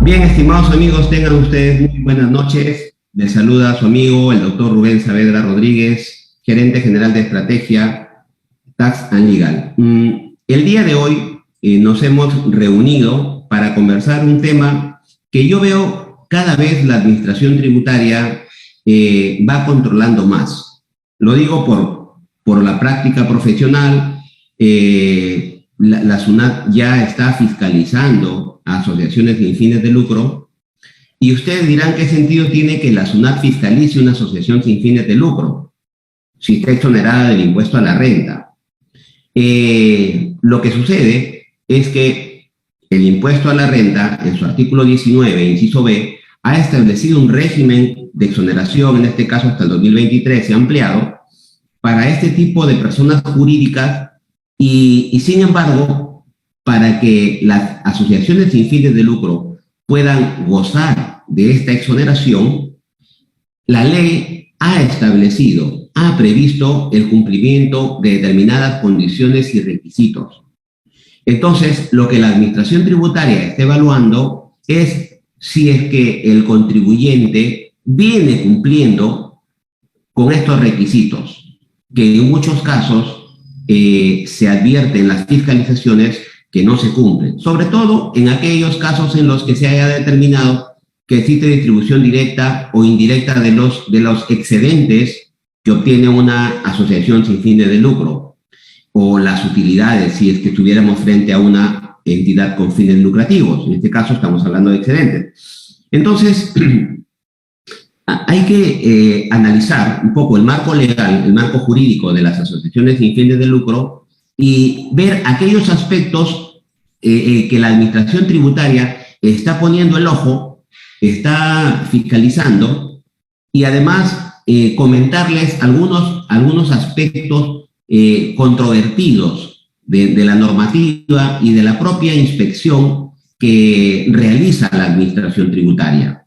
Bien, estimados amigos, tengan ustedes muy buenas noches. Les saluda a su amigo, el doctor Rubén Saavedra Rodríguez, gerente general de estrategia Tax and Legal. El día de hoy nos hemos reunido para conversar un tema que yo veo cada vez la administración tributaria va controlando más. Lo digo por la práctica profesional. La SUNAT ya está fiscalizando a asociaciones sin fines de lucro, y ustedes dirán qué sentido tiene que la SUNAT fiscalice una asociación sin fines de lucro si está exonerada del impuesto a la renta. Lo que sucede es que el impuesto a la renta, en su artículo 19, inciso B, ha establecido un régimen de exoneración, en este caso hasta el 2023 se ha ampliado, para este tipo de personas jurídicas, y sin embargo, para que las asociaciones sin fines de lucro puedan gozar de esta exoneración, la ley ha establecido, ha previsto el cumplimiento de determinadas condiciones y requisitos. Entonces, lo que la administración tributaria está evaluando es si es que el contribuyente viene cumpliendo con estos requisitos, que en muchos casos se advierte en las fiscalizaciones que no se cumplen, sobre todo en aquellos casos en los que se haya determinado que existe distribución directa o indirecta de los excedentes que obtiene una asociación sin fines de lucro, o las utilidades, si es que estuviéramos frente a una entidad con fines lucrativos. En este caso estamos hablando de excedentes. Entonces, hay que analizar un poco el marco legal, el marco jurídico de las asociaciones sin fines de lucro, y ver aquellos aspectos que la administración tributaria está poniendo el ojo, está fiscalizando, y además comentarles algunos aspectos controvertidos de la normativa y de la propia inspección que realiza la administración tributaria.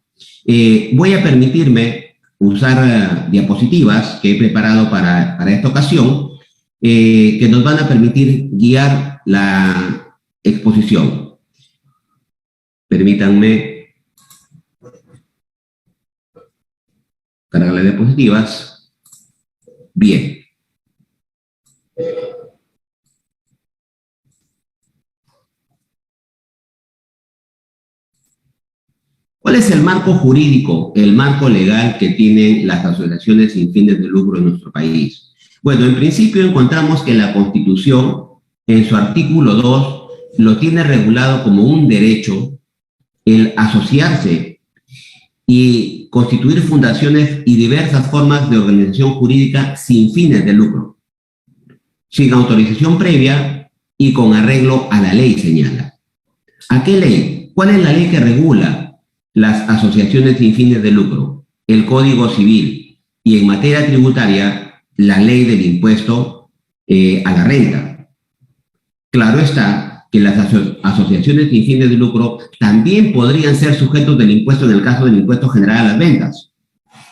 Voy a permitirme usar diapositivas que he preparado para esta ocasión, que nos van a permitir guiar la exposición. Permítanme cargar las diapositivas. Bien. ¿Cuál es el marco jurídico, el marco legal que tienen las asociaciones sin fines de lucro en nuestro país? Bueno, en principio encontramos que la Constitución, en su artículo 2, lo tiene regulado como un derecho el asociarse y constituir fundaciones y diversas formas de organización jurídica sin fines de lucro, sin autorización previa y con arreglo a la ley, señala. ¿A qué ley? ¿Cuál es la ley que regula las asociaciones sin fines de lucro? El Código Civil, y en materia tributaria, la ley del impuesto a la renta. Claro está que las asociaciones sin fines de lucro también podrían ser sujetos del impuesto en el caso del impuesto general a las ventas,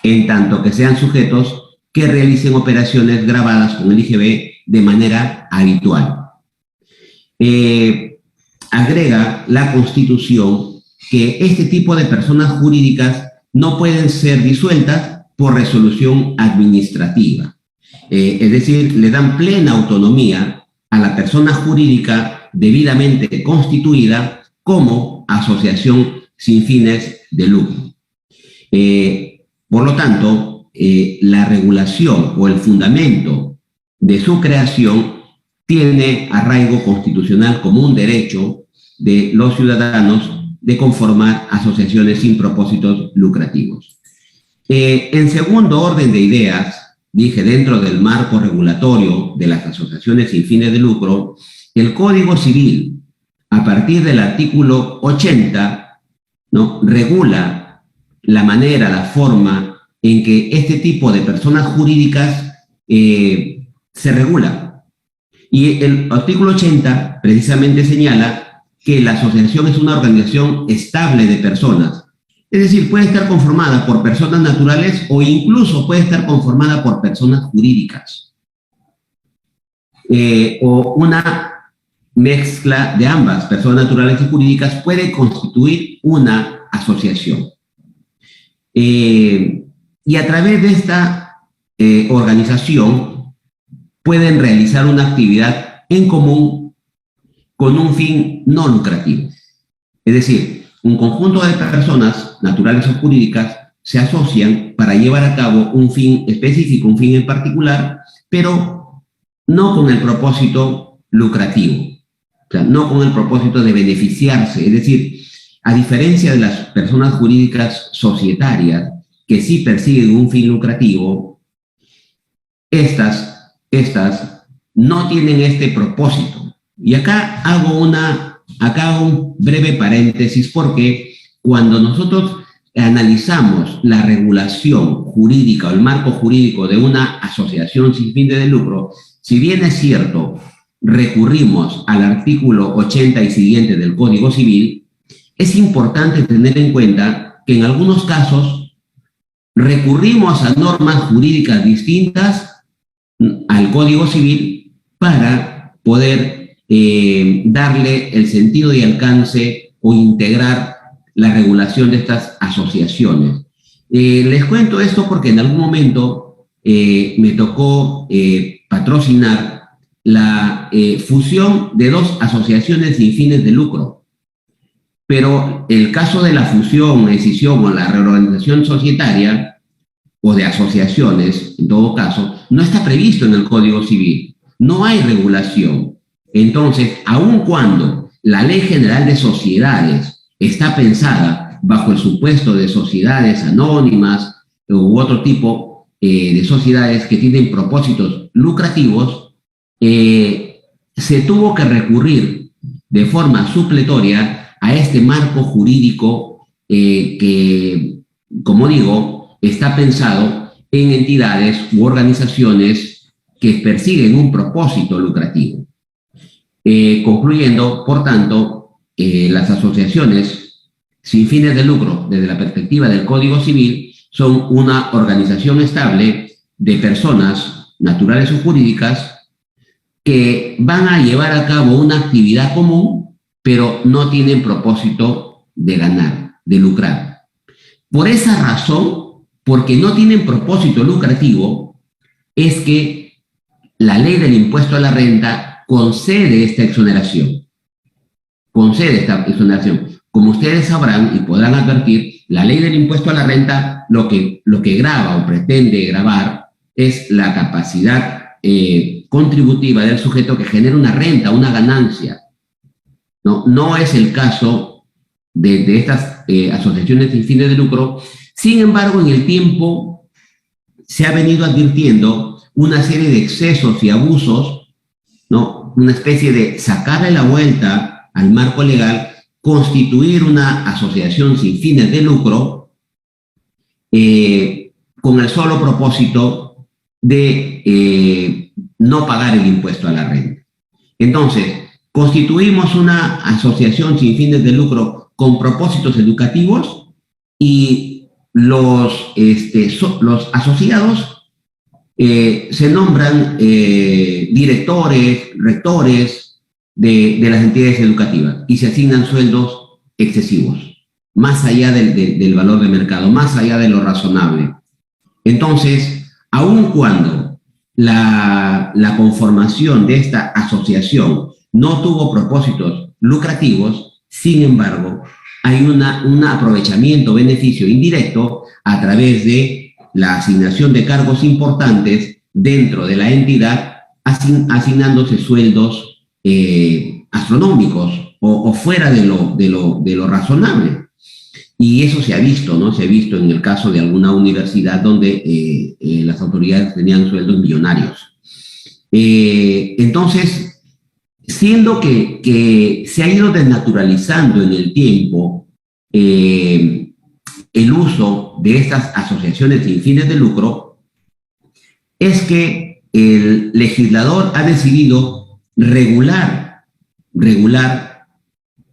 en tanto que sean sujetos que realicen operaciones gravadas con el IGB de manera habitual. Agrega la Constitución que este tipo de personas jurídicas no pueden ser disueltas por resolución administrativa. Es decir, le dan plena autonomía a la persona jurídica debidamente constituida como asociación sin fines de lucro. Por lo tanto, la regulación o el fundamento de su creación tiene arraigo constitucional como un derecho de los ciudadanos de conformar asociaciones sin propósitos lucrativos. En segundo orden de ideas, dije, dentro del marco regulatorio de las asociaciones sin fines de lucro, el Código Civil, a partir del artículo 80, ¿no?, regula la manera, la forma en que este tipo de personas jurídicas se regula. Y el artículo 80 precisamente señala que la asociación es una organización estable de personas. Es decir, puede estar conformada por personas naturales o incluso puede estar conformada por personas jurídicas. o una mezcla de ambas, personas naturales y jurídicas, puede constituir una asociación. Y a través de esta organización pueden realizar una actividad en común con un fin no lucrativo. Es decir, un conjunto de personas naturales o jurídicas se asocian para llevar a cabo un fin específico, un fin en particular, pero no con el propósito lucrativo, o sea, no con el propósito de beneficiarse. Es decir, a diferencia de las personas jurídicas societarias que sí persiguen un fin lucrativo, estas no tienen este propósito. Y acá hago un breve paréntesis, porque cuando nosotros analizamos la regulación jurídica o el marco jurídico de una asociación sin fines de lucro, si bien es cierto, recurrimos al artículo 80 y siguiente del Código Civil, es importante tener en cuenta que en algunos casos recurrimos a normas jurídicas distintas al Código Civil para poder darle el sentido y alcance o integrar la regulación de estas asociaciones. Les cuento esto porque en algún momento me tocó patrocinar la fusión de dos asociaciones sin fines de lucro. Pero el caso de la fusión, escisión o la reorganización societaria o de asociaciones, en todo caso, no está previsto en el Código Civil. No hay regulación. Entonces, aun cuando la Ley General de Sociedades está pensada bajo el supuesto de sociedades anónimas u otro tipo de sociedades que tienen propósitos lucrativos, se tuvo que recurrir de forma supletoria a este marco jurídico que, como digo, está pensado en entidades u organizaciones que persiguen un propósito lucrativo. Concluyendo, por tanto, las asociaciones sin fines de lucro, desde la perspectiva del Código Civil, son una organización estable de personas naturales o jurídicas que van a llevar a cabo una actividad común, pero no tienen propósito de ganar, de lucrar. Por esa razón, porque no tienen propósito lucrativo, es que la ley del impuesto a la renta concede esta exoneración. Concede esta exoneración. Como ustedes sabrán y podrán advertir, la ley del impuesto a la renta lo que grava o pretende gravar es la capacidad contributiva del sujeto que genera una renta, una ganancia. No es el caso de estas asociaciones sin fines de lucro. Sin embargo, en el tiempo se ha venido advirtiendo una serie de excesos y abusos, ¿no? Una especie de sacarle la vuelta al marco legal, constituir una asociación sin fines de lucro con el solo propósito de no pagar el impuesto a la renta. Entonces, constituimos una asociación sin fines de lucro con propósitos educativos y los asociados se nombran directores, rectores de las entidades educativas y se asignan sueldos excesivos, más allá del valor de mercado, más allá de lo razonable. Entonces, aun cuando la conformación de esta asociación no tuvo propósitos lucrativos, sin embargo, hay un aprovechamiento, beneficio indirecto a través de la asignación de cargos importantes dentro de la entidad, asignándose sueldos astronómicos o fuera de lo razonable. Y eso se ha visto, ¿no? Se ha visto en el caso de alguna universidad donde las autoridades tenían sueldos millonarios. Entonces, siendo que se ha ido desnaturalizando en el tiempo el uso de estas asociaciones sin fines de lucro, es que el legislador ha decidido regular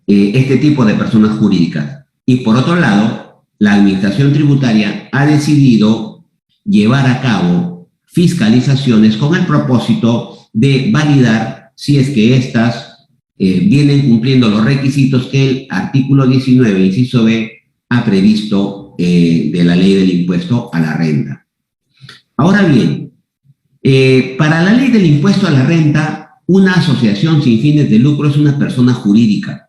este tipo de personas jurídicas. Y por otro lado, la administración tributaria ha decidido llevar a cabo fiscalizaciones con el propósito de validar si es que éstas vienen cumpliendo los requisitos que el artículo 19, inciso B, ha previsto de la ley del impuesto a la renta. Ahora bien, para la ley del impuesto a la renta, una asociación sin fines de lucro es una persona jurídica.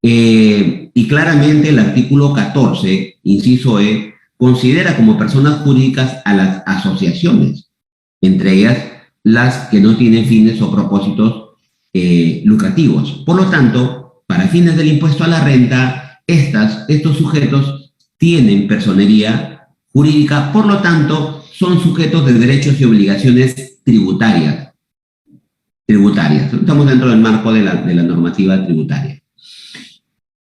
Y claramente el artículo 14, inciso E, considera como personas jurídicas a las asociaciones, entre ellas las que no tienen fines o propósitos lucrativos. Por lo tanto, para fines del impuesto a la renta, estos sujetos tienen personería jurídica, por lo tanto, son sujetos de derechos y obligaciones tributarias. Estamos dentro del marco de la normativa tributaria.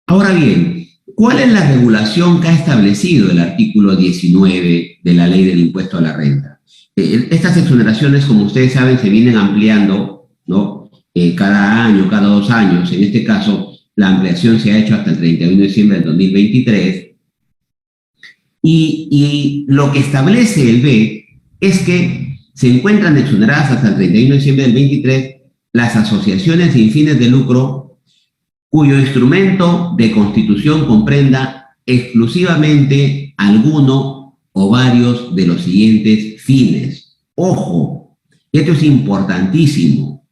Ahora bien, ¿cuál es la regulación que ha establecido el artículo 19 de la ley del impuesto a la renta? Estas exoneraciones, como ustedes saben, se vienen ampliando, ¿no? Cada año, cada 2 años. En este caso, la ampliación se ha hecho hasta el 31 de diciembre del 2023. Y lo que establece el B es que se encuentran exoneradas hasta el 31 de diciembre del 23 las asociaciones sin fines de lucro cuyo instrumento de constitución comprenda exclusivamente alguno o varios de los siguientes fines. Ojo, esto es importantísimo.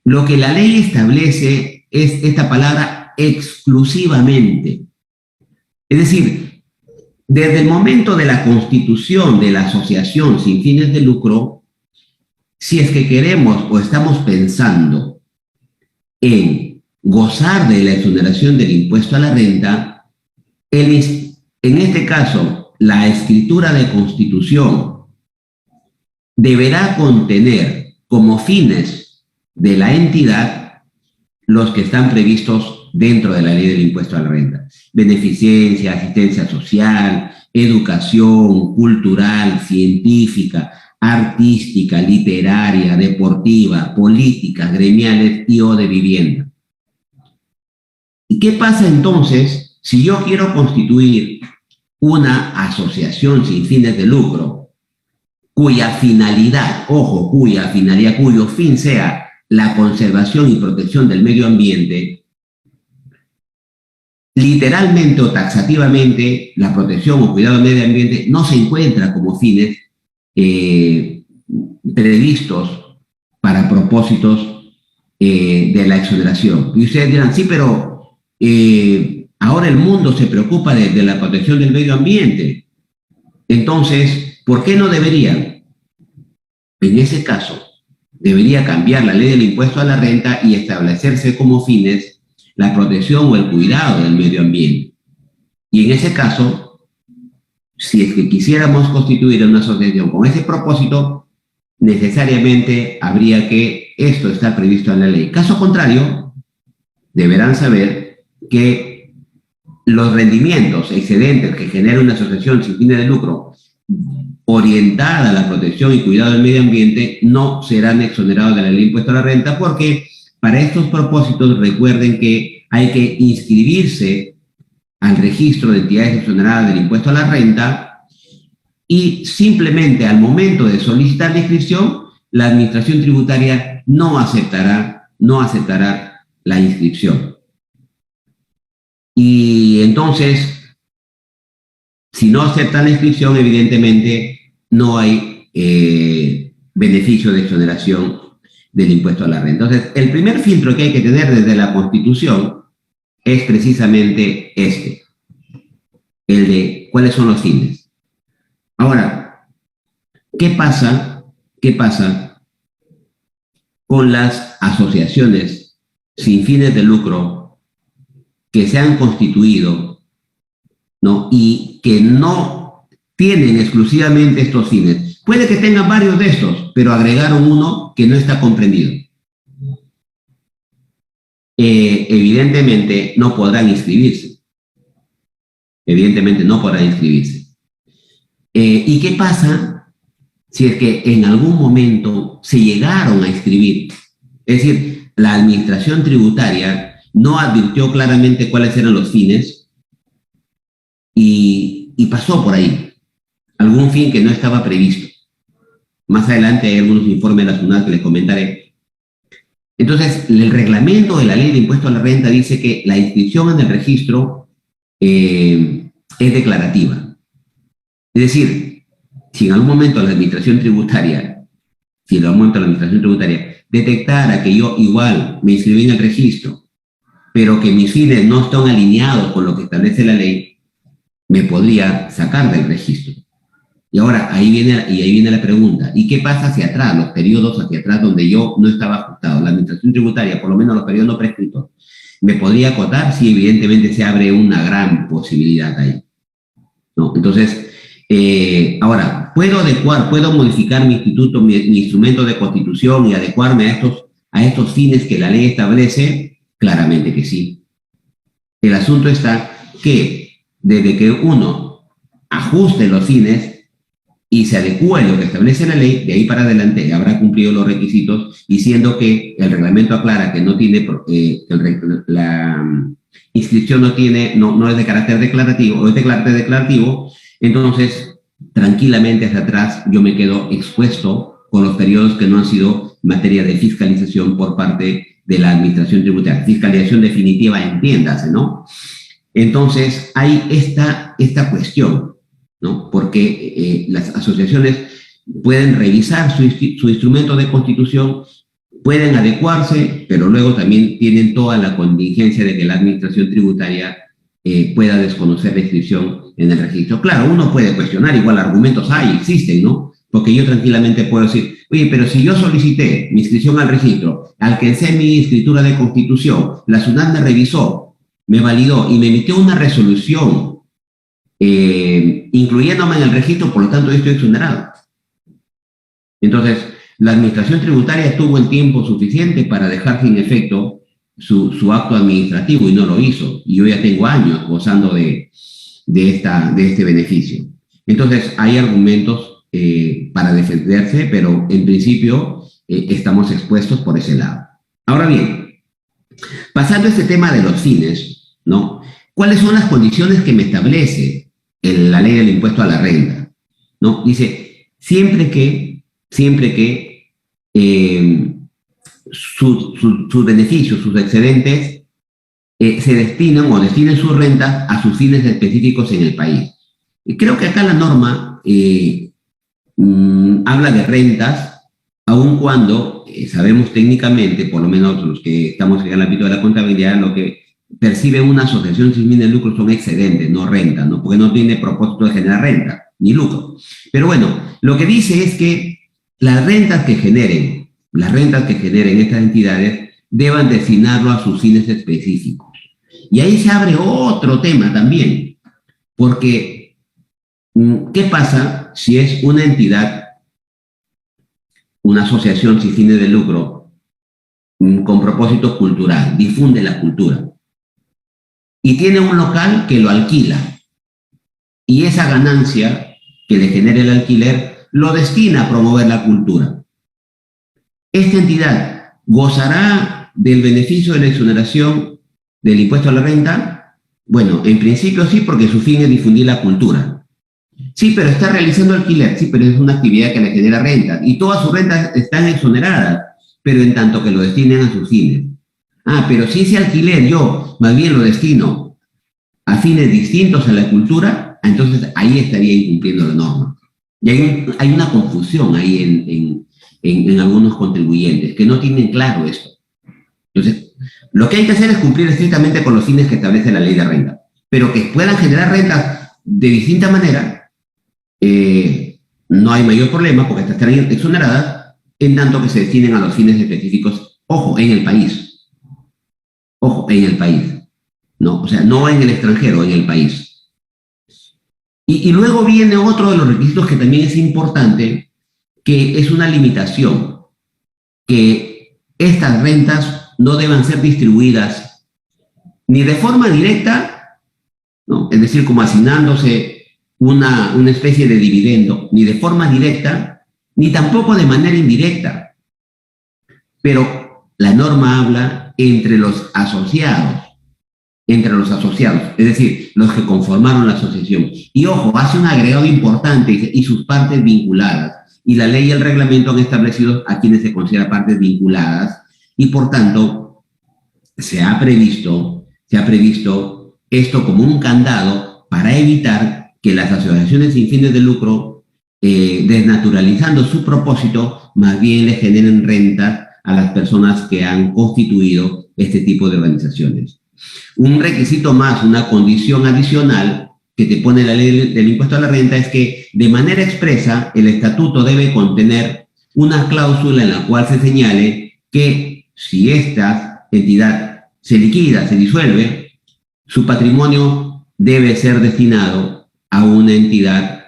Lo que la ley establece es esta palabra exclusivamente. Es decir, desde el momento de la constitución de la asociación sin fines de lucro, si es que queremos o estamos pensando en gozar de la exoneración del impuesto a la renta, en este caso, la escritura de constitución deberá contener como fines de la entidad los que están previstos dentro de la ley del impuesto a la renta. Beneficencia, asistencia social, educación, cultural, científica, artística, literaria, deportiva, políticas, gremiales y o de vivienda. ¿Y qué pasa entonces si yo quiero constituir una asociación sin fines de lucro cuya finalidad, ojo, cuyo fin sea la conservación y protección del medio ambiente? Literalmente o taxativamente, la protección o cuidado del medio ambiente no se encuentra como fines previstos para propósitos de la exoneración. Y ustedes dirán, sí, pero ahora el mundo se preocupa de la protección del medio ambiente. Entonces, ¿por qué no deberían? En ese caso, debería cambiar la ley del impuesto a la renta y establecerse como fines la protección o el cuidado del medio ambiente. Y en ese caso, si es que quisiéramos constituir una asociación con ese propósito, necesariamente habría que esto estar previsto en la ley. Caso contrario, deberán saber que los rendimientos excedentes que genera una asociación sin fines de lucro orientada a la protección y cuidado del medio ambiente no serán exonerados de la ley de impuesto a la renta, porque para estos propósitos recuerden que hay que inscribirse al registro de entidades exoneradas del impuesto a la renta y simplemente al momento de solicitar la inscripción, la administración tributaria no aceptará la inscripción. Y entonces, si no aceptan la inscripción, evidentemente no hay beneficio de exoneración del impuesto a la renta. Entonces, el primer filtro que hay que tener desde la Constitución es precisamente el de cuáles son los fines. Ahora, ¿qué pasa con las asociaciones sin fines de lucro que se han constituido, ¿no?, y que no tienen exclusivamente estos fines? Puede que tengan varios de estos, pero agregaron uno que no está comprendido. Evidentemente no podrán inscribirse. ¿Y qué pasa si es que en algún momento se llegaron a inscribir? Es decir, la administración tributaria no advirtió claramente cuáles eran los fines y pasó por ahí algún fin que no estaba previsto, Más adelante hay algunos informes de la SUNAT que les comentaré. Entonces, el reglamento de la ley de impuesto a la renta dice que la inscripción en el registro es declarativa. Es decir, si en algún momento la administración tributaria, detectara que yo igual me inscribí en el registro, pero que mis fines no están alineados con lo que establece la ley, me podría sacar del registro. Y ahora, ahí viene la pregunta, ¿y qué pasa hacia atrás, los periodos hacia atrás donde yo no estaba ajustado? La administración tributaria, por lo menos los periodos no prescritos, ¿me podría acotar? Sí, evidentemente se abre una gran posibilidad ahí, ¿no? Entonces, ahora, ¿puedo modificar mi instrumento de constitución y adecuarme a estos fines que la ley establece? Claramente que sí. El asunto está que desde que uno ajuste los fines y se adecúe a lo que establece la ley, de ahí para adelante habrá cumplido los requisitos, y siendo que el reglamento aclara que no tiene, la inscripción no es de carácter declarativo, o es de carácter declarativo, entonces tranquilamente hacia atrás yo me quedo expuesto con los periodos que no han sido materia de fiscalización por parte de la administración tributaria. Fiscalización definitiva, entiéndase, ¿no? Entonces hay esta cuestión, ¿no? Porque las asociaciones pueden revisar su instrumento de constitución, pueden adecuarse, pero luego también tienen toda la contingencia de que la administración tributaria pueda desconocer la inscripción en el registro. Claro, uno puede cuestionar, igual argumentos existen, ¿no? Porque yo tranquilamente puedo decir, oye, pero si yo solicité mi inscripción al registro, alcancé mi escritura de constitución, la SUNAT me revisó, me validó y me emitió una resolución incluyéndome en el registro, por lo tanto yo estoy exonerado. Entonces, la administración tributaria tuvo el tiempo suficiente para dejar sin efecto su acto administrativo y no lo hizo. Y yo ya tengo años gozando de este beneficio. Entonces, hay argumentos para defenderse, pero en principio estamos expuestos por ese lado. Ahora bien, pasando a este tema de los fines, ¿no? ¿Cuáles son las condiciones que me establece la ley del impuesto a la renta? ¿No? Dice, siempre que sus beneficios, sus excedentes, se destinen o destinen sus rentas a sus fines específicos en el país. Y creo que acá la norma habla de rentas, aun cuando sabemos técnicamente, por lo menos los que estamos en el ámbito de la contabilidad, lo que percibe una asociación sin fines de lucro son excedentes, no renta, ¿no? Porque no tiene propósito de generar renta, ni lucro. Pero bueno, lo que dice es que las rentas que generen estas entidades deban destinarlo a sus fines específicos. Y ahí se abre otro tema también, porque ¿qué pasa si es una entidad, una asociación sin fines de lucro con propósito cultural, difunde la cultura, y tiene un local que lo alquila, y esa ganancia que le genera el alquiler lo destina a promover la cultura? ¿Esta entidad gozará del beneficio de la exoneración del impuesto a la renta? Bueno, en principio sí, porque su fin es difundir la cultura. Sí, pero está realizando alquiler, sí, pero es una actividad que le genera renta, y todas sus rentas están exoneradas, pero en tanto que lo destinen a sus fines. Ah, pero si ese alquiler yo más bien lo destino a fines distintos a la cultura, entonces ahí estaría incumpliendo la norma. Y hay una confusión ahí en algunos contribuyentes que no tienen claro esto. Entonces, lo que hay que hacer es cumplir estrictamente con los fines que establece la ley de renta, pero que puedan generar rentas de distinta manera, no hay mayor problema porque estarán exoneradas en tanto que se destinen a los fines específicos, ojo, en el país. Ojo, en el país, ¿no? O sea, no en el extranjero, en el país. Y luego viene otro de los requisitos que también es importante, que es una limitación, que estas rentas no deban ser distribuidas ni de forma directa, ¿no? Es decir, como asignándose una especie de dividendo, ni de forma directa, ni tampoco de manera indirecta. Pero la norma habla entre los asociados, es decir, los que conformaron la asociación. Y ojo, hace un agregado importante y sus partes vinculadas. y la ley y el reglamento han establecido a quienes se consideran partes vinculadas y por tanto se ha previsto esto como un candado para evitar que las asociaciones sin fines de lucro, desnaturalizando su propósito, más bien le generen rentas a las personas que han constituido este tipo de organizaciones. Un requisito más, una condición adicional que te pone la ley del impuesto a la renta es que de manera expresa el estatuto debe contener una cláusula en la cual se señale que si esta entidad se liquida, se disuelve, su patrimonio debe ser destinado a una entidad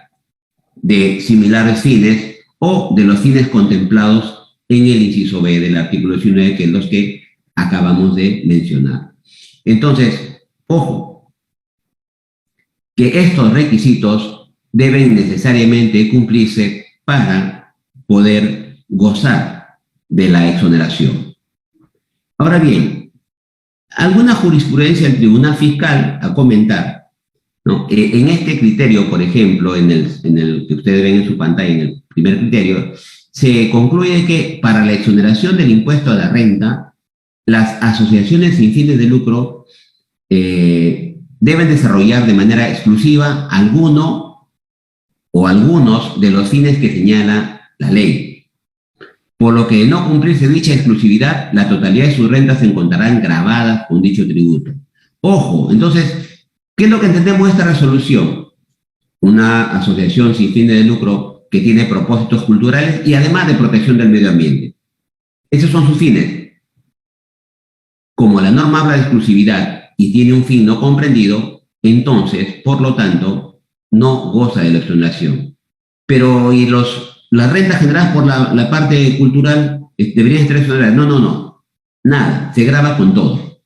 de similares fines o de los fines contemplados en el inciso B del artículo 19, que es los que acabamos de mencionar. Entonces, ojo, que estos requisitos deben necesariamente cumplirse para poder gozar de la exoneración. Ahora bien, alguna jurisprudencia del Tribunal Fiscal a comentar, ¿no? En este criterio, por ejemplo, en el que ustedes ven en su pantalla, en el primer criterio, se concluye que para la exoneración del impuesto a la renta, las asociaciones sin fines de lucro deben desarrollar de manera exclusiva alguno o algunos de los fines que señala la ley. Por lo que de no cumplirse dicha exclusividad, la totalidad de sus rentas se encontrarán gravadas con dicho tributo. Ojo, entonces, ¿qué es lo que entendemos de esta resolución? Una asociación sin fines de lucro que tiene propósitos culturales y además de protección del medio ambiente. Esos son sus fines. Como la norma habla de exclusividad y tiene un fin no comprendido, entonces, por lo tanto, no goza de la exoneración. Pero, ¿y las rentas generadas por la parte cultural deberían estar exoneradas? No. Nada, se grava con todo.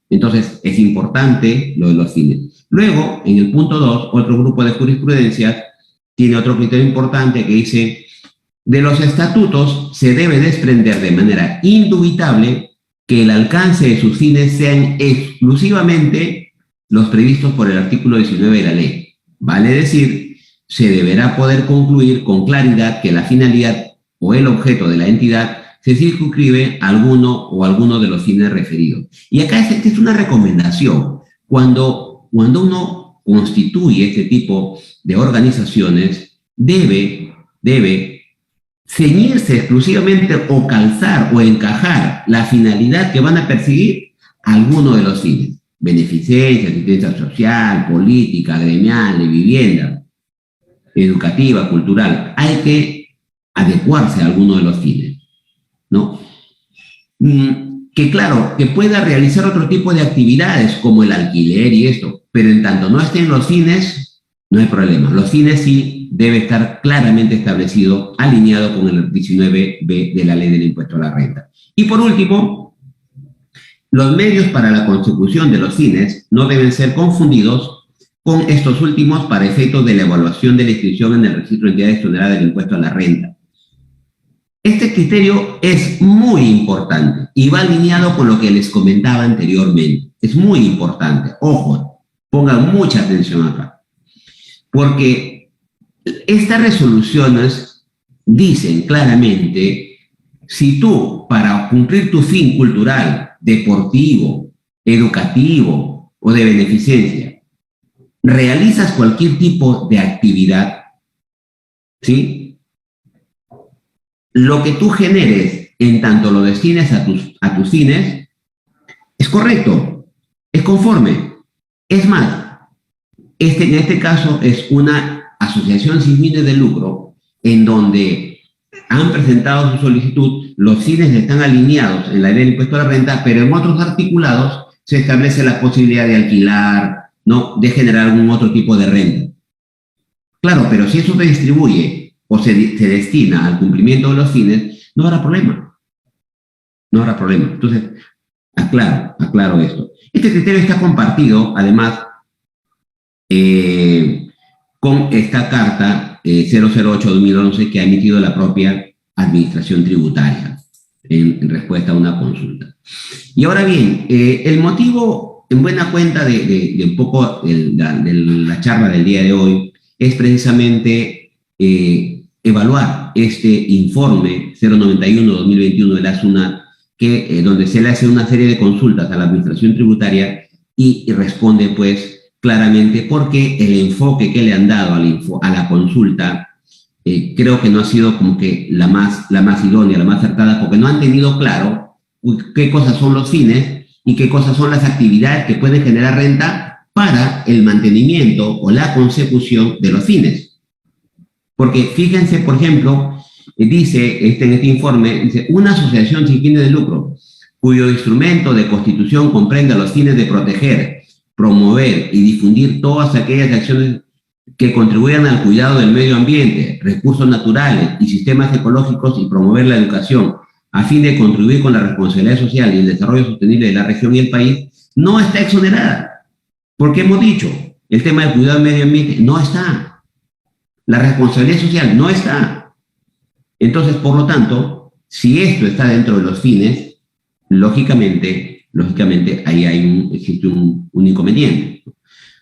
Entonces, es importante lo de los fines. Luego, en el punto 2, otro grupo de jurisprudencias tiene otro criterio importante que dice: de los estatutos se debe desprender de manera indubitable que el alcance de sus fines sean exclusivamente los previstos por el artículo 19 de la ley. Vale decir, se deberá poder concluir con claridad que la finalidad o el objeto de la entidad se circunscribe a alguno de los fines referidos. Y acá es una recomendación. Cuando uno constituye este tipo de organizaciones, debe ceñirse exclusivamente o calzar o encajar la finalidad que van a perseguir a alguno de los fines. Beneficencia, asistencia social, política, gremial, de vivienda, educativa, cultural. Hay que adecuarse a alguno de los fines, ¿no? Que claro, que pueda realizar otro tipo de actividades como el alquiler y esto, pero en tanto no estén los fines, no hay problema. Los fines sí debe estar claramente establecido, alineado con el 19b de la ley del impuesto a la renta. Y por último, los medios para la consecución de los fines no deben ser confundidos con estos últimos para efectos de la evaluación de la inscripción en el registro de entidades exoneradas del impuesto a la renta. Este criterio es muy importante y va alineado con lo que les comentaba anteriormente. Es muy importante. Ojo, pongan mucha atención acá. Porque estas resoluciones dicen claramente, si tú, para cumplir tu fin cultural, deportivo, educativo o de beneficencia, realizas cualquier tipo de actividad, ¿sí? Lo que tú generes, en tanto lo destines a tus fines, es correcto, es conforme. Es más, en este caso es una asociación sin fines de lucro en donde han presentado su solicitud, los fines están alineados en la ley del impuesto a la renta, pero en otros articulados se establece la posibilidad de alquilar, ¿no? De generar algún otro tipo de renta. Claro, pero si eso se distribuye o se destina al cumplimiento de los fines, no habrá problema. No habrá problema. Entonces, aclaro esto. Este criterio está compartido, además, con esta carta 008-2011 que ha emitido la propia Administración Tributaria en respuesta a una consulta. Y ahora bien, el motivo, en buena cuenta de un poco de la charla del día de hoy, es precisamente evaluar este informe 091-2021 de la SUNAT, donde se le hace una serie de consultas a la administración tributaria y responde pues claramente porque el enfoque que le han dado a la consulta creo que no ha sido como que la más idónea, la más acertada, porque no han tenido claro qué cosas son los fines y qué cosas son las actividades que pueden generar renta para el mantenimiento o la consecución de los fines. Porque fíjense, por ejemplo, dice en este informe, dice, una asociación sin fines de lucro, cuyo instrumento de constitución comprende los fines de proteger, promover y difundir todas aquellas acciones que contribuyan al cuidado del medio ambiente, recursos naturales y sistemas ecológicos y promover la educación a fin de contribuir con la responsabilidad social y el desarrollo sostenible de la región y el país, no está exonerada. Porque hemos dicho, el tema del cuidado del medio ambiente no está. La responsabilidad social no está. Entonces, por lo tanto, si esto está dentro de los fines, lógicamente ahí existe un inconveniente.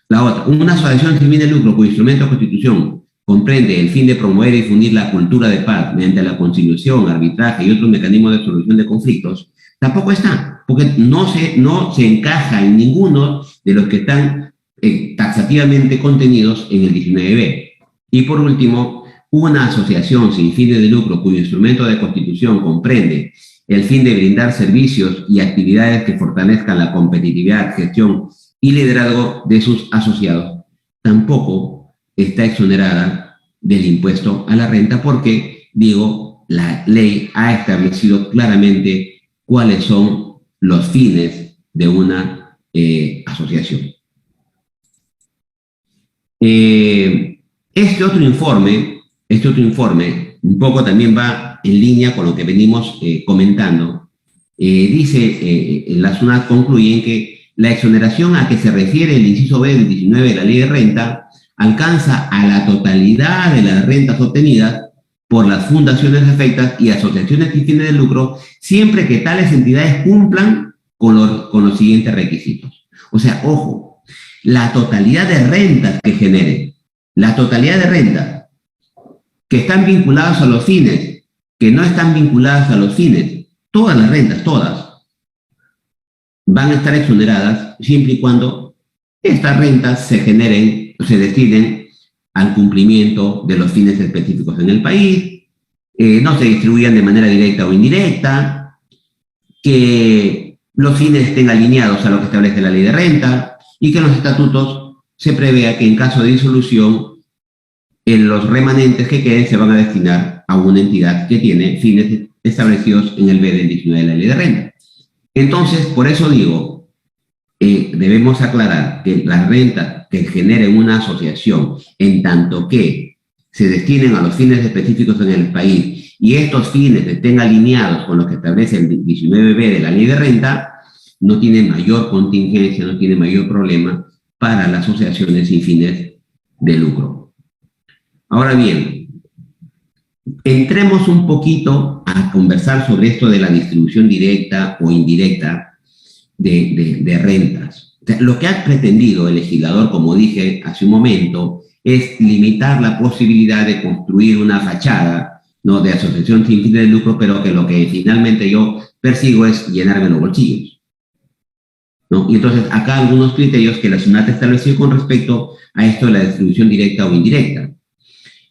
La otra, una asociación sin fin de lucro cuyo instrumento de constitución comprende el fin de promover y difundir la cultura de paz mediante la conciliación, arbitraje y otros mecanismos de solución de conflictos, tampoco está, porque no se encaja en ninguno de los que están taxativamente contenidos en el 19b. Y por último, una asociación sin fines de lucro cuyo instrumento de constitución comprende el fin de brindar servicios y actividades que fortalezcan la competitividad, gestión y liderazgo de sus asociados, tampoco está exonerada del impuesto a la renta porque, digo, la ley ha establecido claramente cuáles son los fines de una asociación. Este otro informe, un poco también va en línea con lo que venimos comentando. Dice, la SUNAT concluye en que la exoneración a que se refiere el inciso B del 19 de la Ley de Renta alcanza a la totalidad de las rentas obtenidas por las fundaciones afectas y asociaciones sin fines de lucro, siempre que tales entidades cumplan con los siguientes requisitos. O sea, ojo, la totalidad de rentas que generen, la totalidad de rentas que están vinculadas a los fines, que no están vinculadas a los fines, todas las rentas, todas, van a estar exoneradas siempre y cuando estas rentas se generen, se destinen al cumplimiento de los fines específicos en el país, no se distribuyan de manera directa o indirecta, que los fines estén alineados a lo que establece la ley de renta y que en los estatutos se prevea que en caso de disolución los remanentes que queden se van a destinar a una entidad que tiene fines establecidos en el B del 19 de la ley de renta. Entonces, por eso digo, debemos aclarar que las rentas que generen una asociación, en tanto que se destinen a los fines específicos en el país y estos fines estén alineados con lo que establece el 19b de la ley de renta, no tiene mayor contingencia, no tiene mayor problema para las asociaciones sin fines de lucro. Ahora bien, entremos un poquito a conversar sobre esto de la distribución directa o indirecta de rentas. O sea, lo que ha pretendido el legislador, como dije hace un momento, es limitar la posibilidad de construir una fachada, ¿no?, de asociación sin fines de lucro, pero que lo que finalmente yo persigo es llenarme los bolsillos, ¿no? Y entonces acá algunos criterios que la SUNAT estableció con respecto a esto de la distribución directa o indirecta.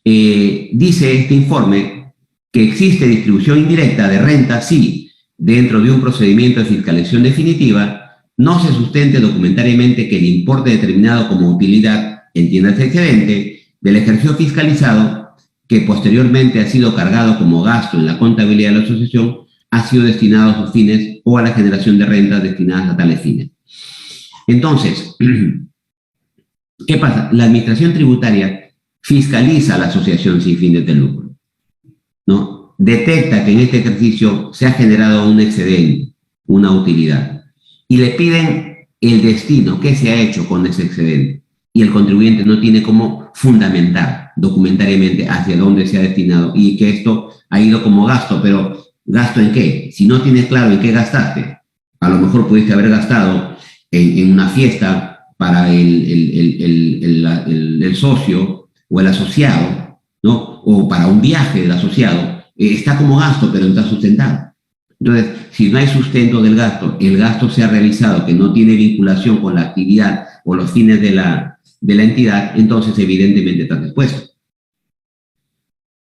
Dice este informe que existe distribución indirecta de renta si, dentro de un procedimiento de fiscalización definitiva, no se sustente documentariamente que el importe determinado como utilidad, entiéndase excedente, del ejercicio fiscalizado, que posteriormente ha sido cargado como gasto en la contabilidad de la asociación, ha sido destinado a sus fines o a la generación de rentas destinadas a tales fines. Entonces, ¿qué pasa? La administración tributaria fiscaliza a la asociación sin fines de lucro, ¿no? Detecta que en este ejercicio se ha generado un excedente, una utilidad, y le piden el destino, qué se ha hecho con ese excedente, y el contribuyente no tiene cómo fundamentar documentariamente hacia dónde se ha destinado y que esto ha ido como gasto, pero ¿gasto en qué? Si no tienes claro en qué gastaste, a lo mejor pudiste haber gastado en una fiesta para el socio o el asociado, ¿no? o para un viaje del asociado, está como gasto, pero no está sustentado. Entonces, si no hay sustento del gasto, el gasto se ha realizado que no tiene vinculación con la actividad o los fines de la entidad, entonces evidentemente está expuesto.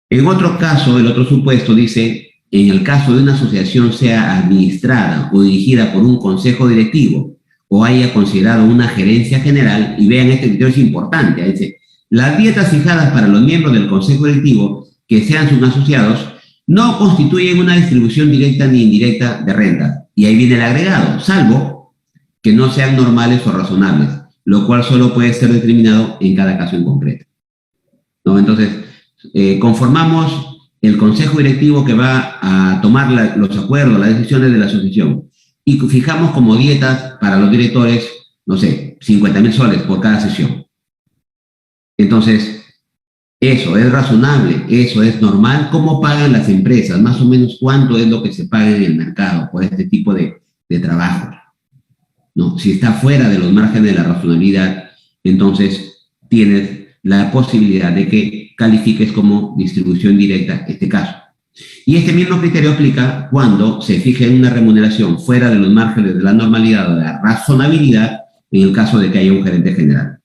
En otro caso, el otro supuesto dice, en el caso de una asociación sea administrada o dirigida por un consejo directivo o haya considerado una gerencia general, y vean, este criterio es importante, dice, las dietas fijadas para los miembros del consejo directivo que sean sus asociados no constituyen una distribución directa ni indirecta de renta. Y ahí viene el agregado, salvo que no sean normales o razonables, lo cual solo puede ser determinado en cada caso en concreto, ¿no? Entonces, conformamos el consejo directivo que va a tomar los acuerdos, las decisiones de la asociación, y fijamos como dietas para los directores, no sé, 50.000 soles por cada sesión. Entonces, eso es razonable, eso es normal. ¿Cómo pagan las empresas? Más o menos, ¿cuánto es lo que se paga en el mercado por este tipo de trabajo? ¿No? Si está fuera de los márgenes de la razonabilidad, entonces tienes la posibilidad de que califiques como distribución directa este caso. Y este mismo criterio aplica cuando se fije en una remuneración fuera de los márgenes de la normalidad o de la razonabilidad en el caso de que haya un gerente general.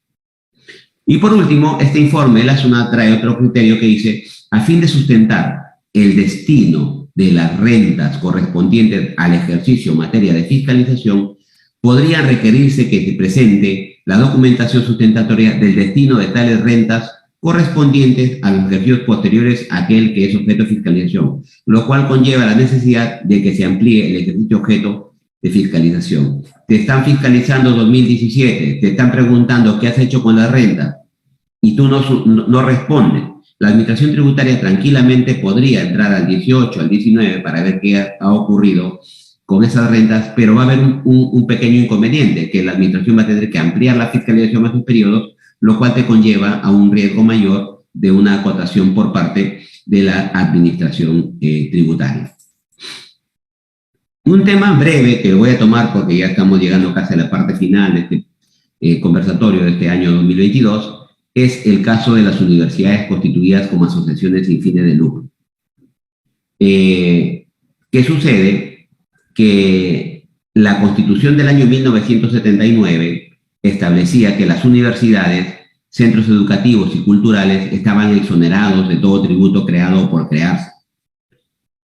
Y por último, este informe, la SUNAT trae otro criterio que dice, a fin de sustentar el destino de las rentas correspondientes al ejercicio en materia de fiscalización, podría requerirse que se presente la documentación sustentatoria del destino de tales rentas correspondientes a los ejercicios posteriores a aquel que es objeto de fiscalización, lo cual conlleva la necesidad de que se amplíe el ejercicio objeto de fiscalización. Te están fiscalizando 2017, te están preguntando qué has hecho con la renta y tú no respondes. La administración tributaria tranquilamente podría entrar al 18, al 19 para ver qué ha ocurrido con esas rentas, pero va a haber un pequeño inconveniente, que la administración va a tener que ampliar la fiscalización a sus periodos, lo cual te conlleva a un riesgo mayor de una acotación por parte de la administración tributaria. Un tema breve que voy a tomar porque ya estamos llegando casi a la parte final de este conversatorio de este año 2022, es el caso de las universidades constituidas como asociaciones sin fines de lucro. ¿Qué sucede? Que la Constitución del año 1979 establecía que las universidades, centros educativos y culturales estaban exonerados de todo tributo creado o por crearse.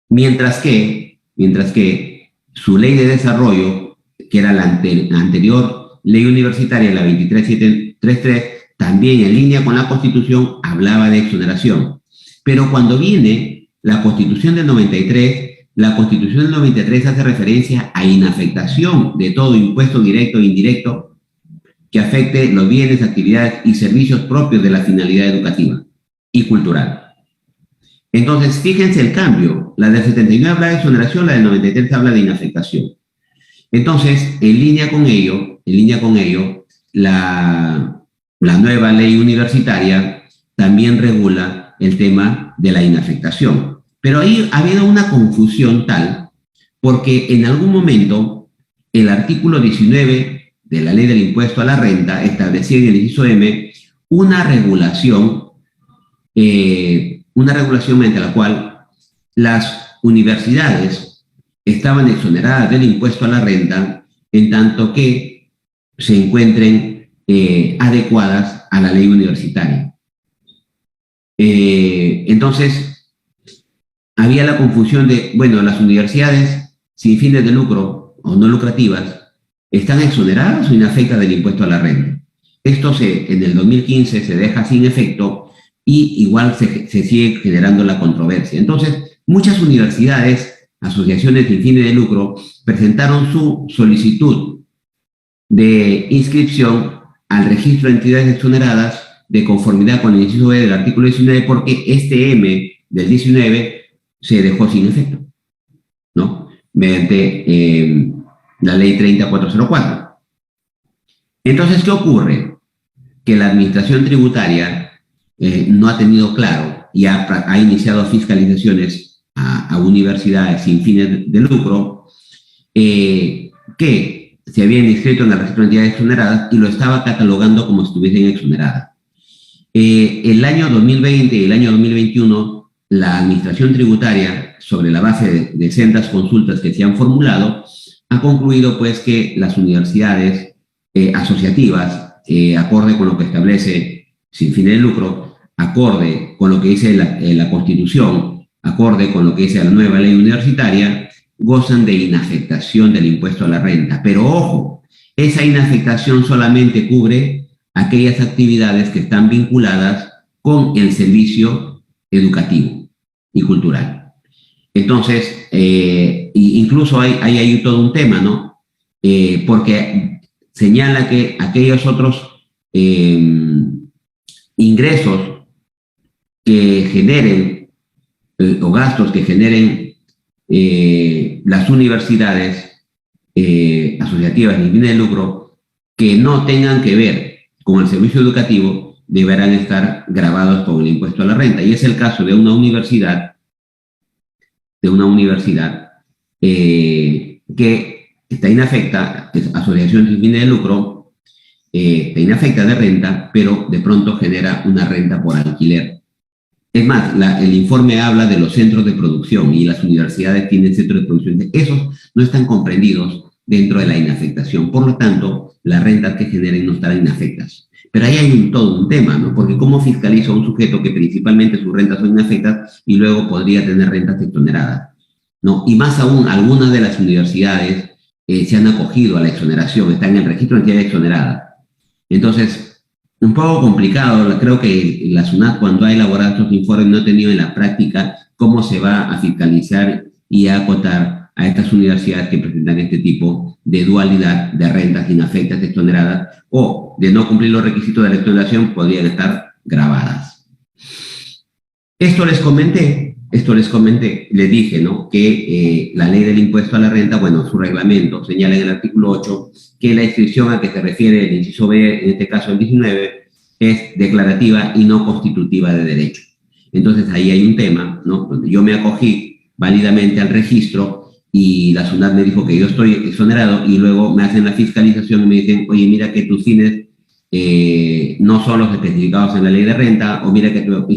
Mientras que su ley de desarrollo, que era la anterior ley universitaria, la 23733, también en línea con la Constitución hablaba de exoneración. Pero cuando viene la Constitución del 93, la Constitución del 93 hace referencia a inafectación de todo impuesto directo e indirecto que afecte los bienes, actividades y servicios propios de la finalidad educativa y cultural. Entonces, fíjense el cambio. La del 79 habla de exoneración, la del 93 habla de inafectación. Entonces, en línea con ello, la nueva ley universitaria también regula el tema de la inafectación. Pero ahí ha habido una confusión tal, porque en algún momento el artículo 19 de la ley del impuesto a la renta establecía en el inciso M una regulación mediante la cual las universidades estaban exoneradas del impuesto a la renta en tanto que se encuentren adecuadas a la ley universitaria. Entonces, había la confusión de, bueno, las universidades sin fines de lucro o no lucrativas, ¿están exoneradas o inafectas del impuesto a la renta? Esto en el 2015 se deja sin efecto y igual se sigue generando la controversia. Entonces, muchas universidades, asociaciones sin fines de lucro, presentaron su solicitud de inscripción al registro de entidades exoneradas de conformidad con el inciso B del artículo 19 porque este M del 19 se dejó sin efecto, ¿no? Mediante la ley 30404. Entonces, ¿qué ocurre? Que la administración tributaria no ha tenido claro y ha iniciado fiscalizaciones a universidades sin fines de lucro que se habían inscrito en el registro de entidades exoneradas y lo estaba catalogando como si estuviesen exoneradas. El año 2020 y el año 2021, la administración tributaria, sobre la base de sendas consultas que se han formulado, ha concluido pues que las universidades asociativas, acorde con lo que establece sin fines de lucro, acorde con lo que dice la Constitución, acorde con lo que dice la nueva ley universitaria, gozan de inafectación del impuesto a la renta. Pero ojo, esa inafectación solamente cubre aquellas actividades que están vinculadas con el servicio educativo y cultural. Entonces, incluso hay todo un tema, ¿no? Porque señala que aquellos otros ingresos que generen o gastos que generen las universidades asociativas sin fines de lucro que no tengan que ver con el servicio educativo deberán estar gravados con el impuesto a la renta. Y es el caso de una universidad que está inafecta, es asociación sin fines de lucro, está inafecta de renta, pero de pronto genera una renta por alquiler. Es más, el informe habla de los centros de producción y las universidades tienen centros de producción. Esos no están comprendidos dentro de la inafectación. Por lo tanto, las rentas que generen no estarán inafectas. Pero ahí hay todo un tema, ¿no? Porque ¿cómo fiscaliza un sujeto que principalmente sus rentas son inafectas y luego podría tener rentas exoneradas? ¿No? Y más aún, algunas de las universidades se han acogido a la exoneración, están en el registro de entidades exoneradas. Entonces, un poco complicado, creo que la SUNAT cuando ha elaborado estos informes no ha tenido en la práctica cómo se va a fiscalizar y a acotar a estas universidades que presentan este tipo de dualidad de rentas inafectas exoneradas o de no cumplir los requisitos de la exoneración podrían estar grabadas. Esto les comenté, les dije, ¿no? Que la ley del impuesto a la renta, bueno, su reglamento señala en el artículo 8 que la inscripción a que se refiere el inciso B, en este caso el 19, es declarativa y no constitutiva de derecho. Entonces ahí hay un tema, ¿no? Donde yo me acogí válidamente al registro y la SUNAT me dijo que yo estoy exonerado y luego me hacen la fiscalización y me dicen, oye, mira que tus fines no son los especificados en la ley de renta, o mira que tu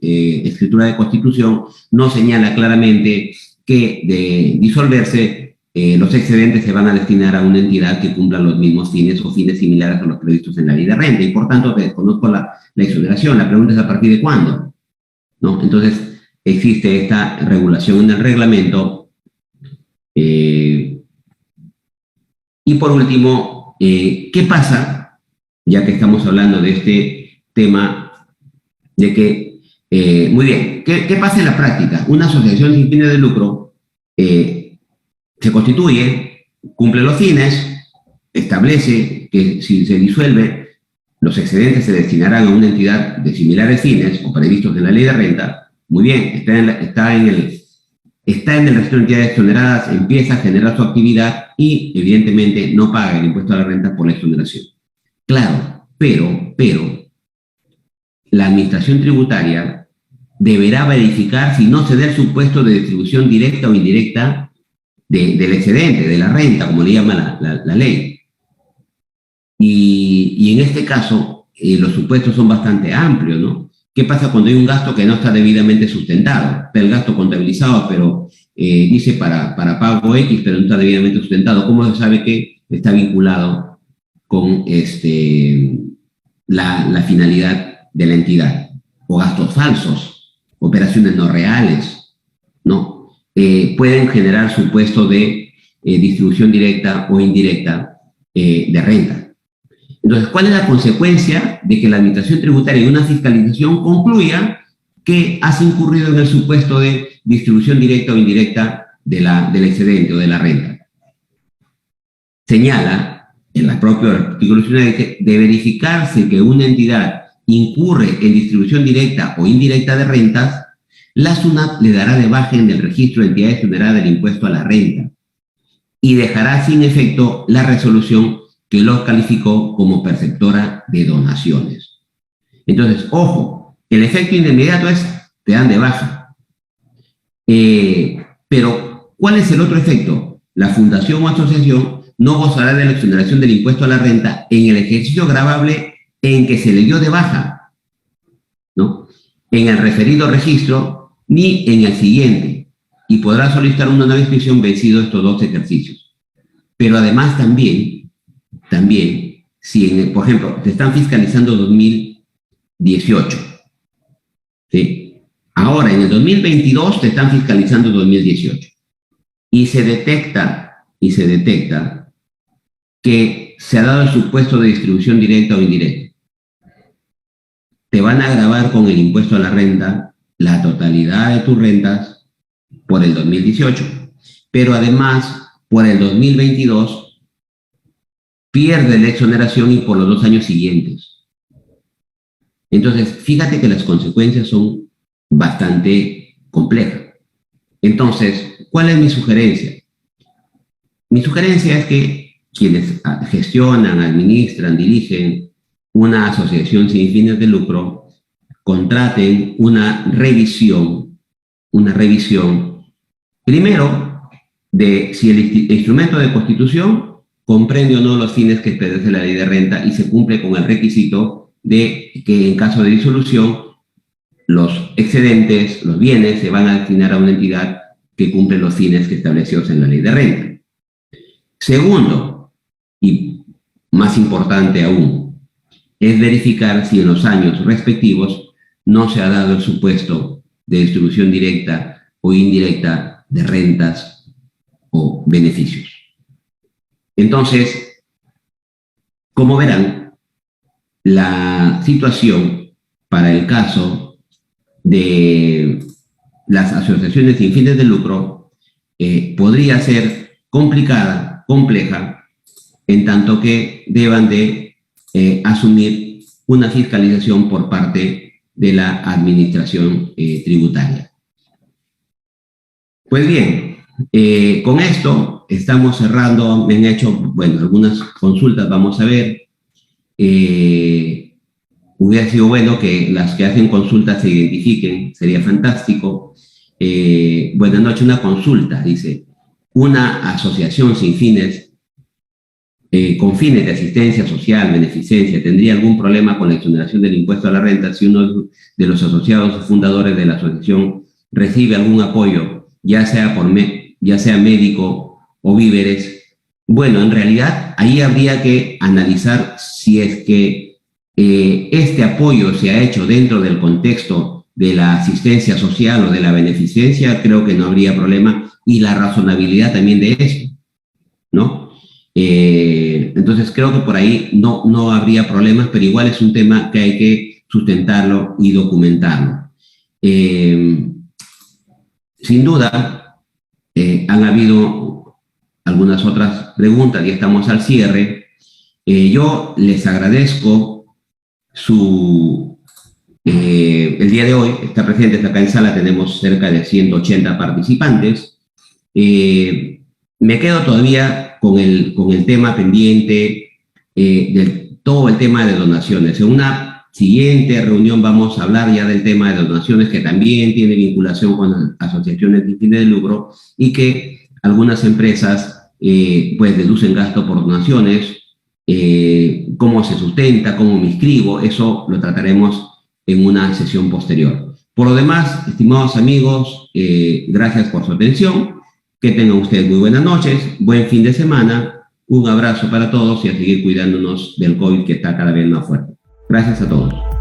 escritura de constitución no señala claramente que de disolverse los excedentes se van a destinar a una entidad que cumpla los mismos fines o fines similares a los previstos en la ley de renta, y por tanto desconozco la exoneración. La pregunta es ¿a partir de cuándo? ¿No? Entonces existe esta regulación en el reglamento. Y por último, ¿qué pasa? Ya que estamos hablando de este tema, de que, muy bien, ¿qué pasa en la práctica? Una asociación sin fines de lucro se constituye, cumple los fines, establece que si se disuelve, los excedentes se destinarán a una entidad de similares fines o previstos en la ley de renta. Muy bien, está en el registro de entidades exoneradas, empieza a generar su actividad y, evidentemente, no paga el impuesto a la renta por la exoneración. Claro, pero la administración tributaria deberá verificar si no se da el supuesto de distribución directa o indirecta del excedente, de la renta, como le llama la ley. Y en este caso, los supuestos son bastante amplios, ¿no? ¿Qué pasa cuando hay un gasto que no está debidamente sustentado? Está el gasto contabilizado, pero dice para pago X, pero no está debidamente sustentado. ¿Cómo se sabe que está vinculado con la finalidad de la entidad? O gastos falsos, operaciones no reales, ¿no? Pueden generar supuesto de distribución directa o indirecta de renta. Entonces, ¿cuál es la consecuencia de que la administración tributaria de una fiscalización concluya que has incurrido en el supuesto de distribución directa o indirecta del excedente o de la renta? Señala en el propio artículo 19 de verificarse que una entidad incurre en distribución directa o indirecta de rentas, la SUNAT le dará de baja en el registro de entidades exoneradas del impuesto a la renta y dejará sin efecto la resolución que los calificó como perceptora de donaciones. Entonces, ojo, el efecto inmediato es te dan de baja. Pero, ¿cuál es el otro efecto? La fundación o asociación no gozará de la exoneración del impuesto a la renta en el ejercicio gravable en que se le dio de baja. ¿no? En el referido registro ni en el siguiente, y podrá solicitar una nueva inscripción vencido estos 2 ejercicios. Pero además también, si por ejemplo, te están fiscalizando 2018, ¿sí? Ahora, en el 2022 te están fiscalizando 2018, y se detecta que se ha dado el supuesto de distribución directa o indirecta. Te van a gravar con el impuesto a la renta la totalidad de tus rentas por el 2018, pero además por el 2022 pierde la exoneración y por los 2 años siguientes. Entonces, fíjate que las consecuencias son bastante complejas. Entonces, ¿cuál es mi sugerencia? Mi sugerencia es que quienes gestionan, administran, dirigen una asociación sin fines de lucro contraten una revisión, primero, de si el instrumento de constitución comprende o no los fines que establece la ley de renta y se cumple con el requisito de que en caso de disolución los excedentes, los bienes, se van a destinar a una entidad que cumple los fines que estableció en la ley de renta. Segundo, y más importante aún, es verificar si en los años respectivos no se ha dado el supuesto de distribución directa o indirecta de rentas o beneficios. Entonces, como verán, la situación para el caso de las asociaciones sin fines de lucro podría ser complicada, compleja, en tanto que deban de asumir una fiscalización por parte de la administración tributaria. Pues bien, con esto estamos cerrando. Me han hecho, bueno, algunas consultas, vamos a ver. Hubiera sido bueno que las que hacen consultas se identifiquen, sería fantástico. Buenas noches, una consulta, dice, una asociación sin fines, con fines de asistencia social, beneficencia, ¿tendría algún problema con la exoneración del impuesto a la renta si uno de los asociados o fundadores de la asociación recibe algún apoyo, ya sea médico o víveres? Bueno, en realidad ahí habría que analizar si es que este apoyo se ha hecho dentro del contexto de la asistencia social o de la beneficencia. Creo que no habría problema, y la razonabilidad también de esto, ¿no? Entonces creo que por ahí no habría problemas, pero igual es un tema que hay que sustentarlo y documentarlo. Sin duda, han habido algunas otras preguntas y estamos al cierre. Yo les agradezco el día de hoy. Está presente acá en sala, tenemos cerca de 180 participantes. Me quedo todavía con el tema pendiente de todo el tema de donaciones. En una siguiente reunión vamos a hablar ya del tema de donaciones, que también tiene vinculación con asociaciones sin fines de lucro y que algunas empresas pues deducen gasto por donaciones. Cómo se sustenta, cómo me inscribo, eso lo trataremos en una sesión posterior. Por lo demás, estimados amigos, gracias por su atención. Que tengan ustedes muy buenas noches, buen fin de semana, un abrazo para todos y a seguir cuidándonos del COVID, que está cada vez más fuerte. Gracias a todos.